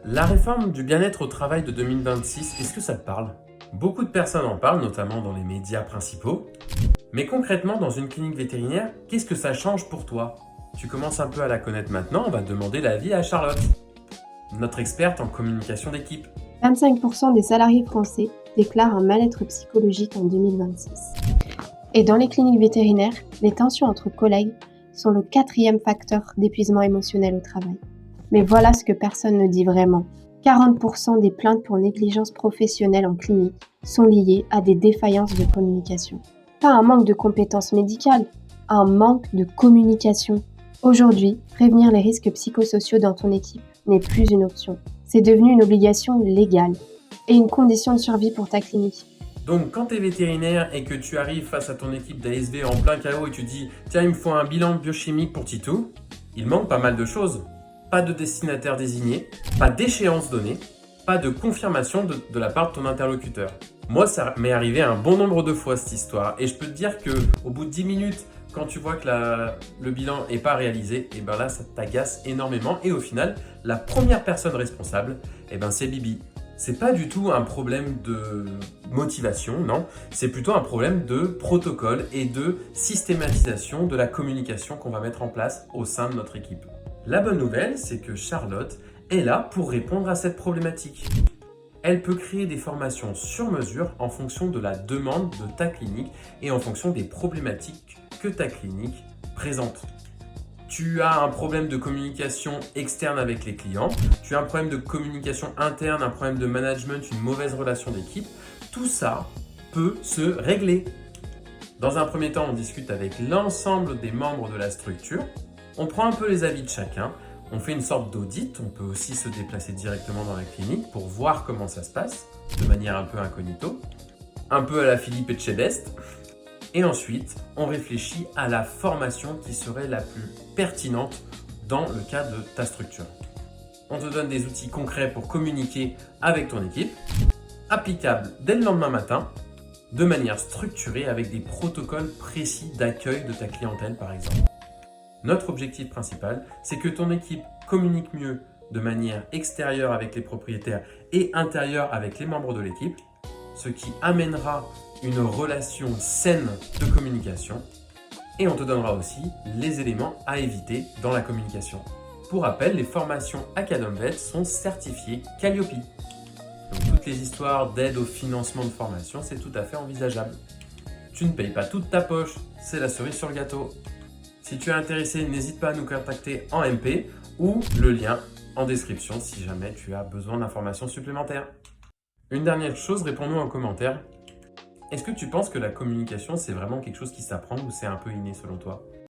La réforme du bien-être au travail de 2026, est-ce que ça te parle? Beaucoup de personnes en parlent, notamment dans les médias principaux. Mais concrètement, dans une clinique vétérinaire, qu'est-ce que ça change pour toi? Tu commences un peu à la connaître maintenant, on va demander l'avis à Charlotte, notre experte en communication d'équipe. 25% des salariés français déclarent un mal-être psychologique en 2026. Et dans les cliniques vétérinaires, les tensions entre collègues sont le 4e facteur d'épuisement émotionnel au travail. Mais voilà ce que personne ne dit vraiment. 40% des plaintes pour négligence professionnelle en clinique sont liées à des défaillances de communication. Pas un manque de compétences médicales, un manque de communication. Aujourd'hui, prévenir les risques psychosociaux dans ton équipe n'est plus une option. C'est devenu une obligation légale et une condition de survie pour ta clinique. Donc quand tu es vétérinaire et que tu arrives face à ton équipe d'ASV en plein chaos et tu dis « Tiens, il me faut un bilan biochimique pour Titou », il manque pas mal de choses. Pas de destinataire désigné, pas d'échéance donnée, pas de confirmation de la part de ton interlocuteur. Moi, ça m'est arrivé un bon nombre de fois cette histoire et je peux te dire qu'au bout de 10 minutes, quand tu vois que le bilan n'est pas réalisé, et ben là, ça t'agace énormément et au final, la première personne responsable, c'est Bibi. C'est pas du tout un problème de motivation, non, c'est plutôt un problème de protocole et de systématisation de la communication qu'on va mettre en place au sein de notre équipe. La bonne nouvelle, c'est que Charlotte est là pour répondre à cette problématique. Elle peut créer des formations sur mesure en fonction de la demande de ta clinique et en fonction des problématiques que ta clinique présente. Tu as un problème de communication externe avec les clients, tu as un problème de communication interne, un problème de management, une mauvaise relation d'équipe, tout ça peut se régler. Dans un premier temps, on discute avec l'ensemble des membres de la structure, on prend un peu les avis de chacun, on fait une sorte d'audit, on peut aussi se déplacer directement dans la clinique pour voir comment ça se passe, de manière un peu incognito, un peu à la Philippe Etchebest. Et ensuite, on réfléchit à la formation qui serait la plus pertinente dans le cas de ta structure. On te donne des outils concrets pour communiquer avec ton équipe, applicables dès le lendemain matin, de manière structurée avec des protocoles précis d'accueil de ta clientèle par exemple. Notre objectif principal, c'est que ton équipe communique mieux de manière extérieure avec les propriétaires et intérieure avec les membres de l'équipe, ce qui amènera une relation saine de communication et on te donnera aussi les éléments à éviter dans la communication. Pour rappel, les formations AcademVet sont certifiées Calliope. Donc toutes les histoires d'aide au financement de formation, c'est tout à fait envisageable. Tu ne payes pas toute ta poche, c'est la cerise sur le gâteau. Si tu es intéressé, n'hésite pas à nous contacter en MP ou le lien en description si jamais tu as besoin d'informations supplémentaires. Une dernière chose, réponds-nous en commentaire. Est-ce que tu penses que la communication, c'est vraiment quelque chose qui s'apprend ou c'est un peu inné selon toi?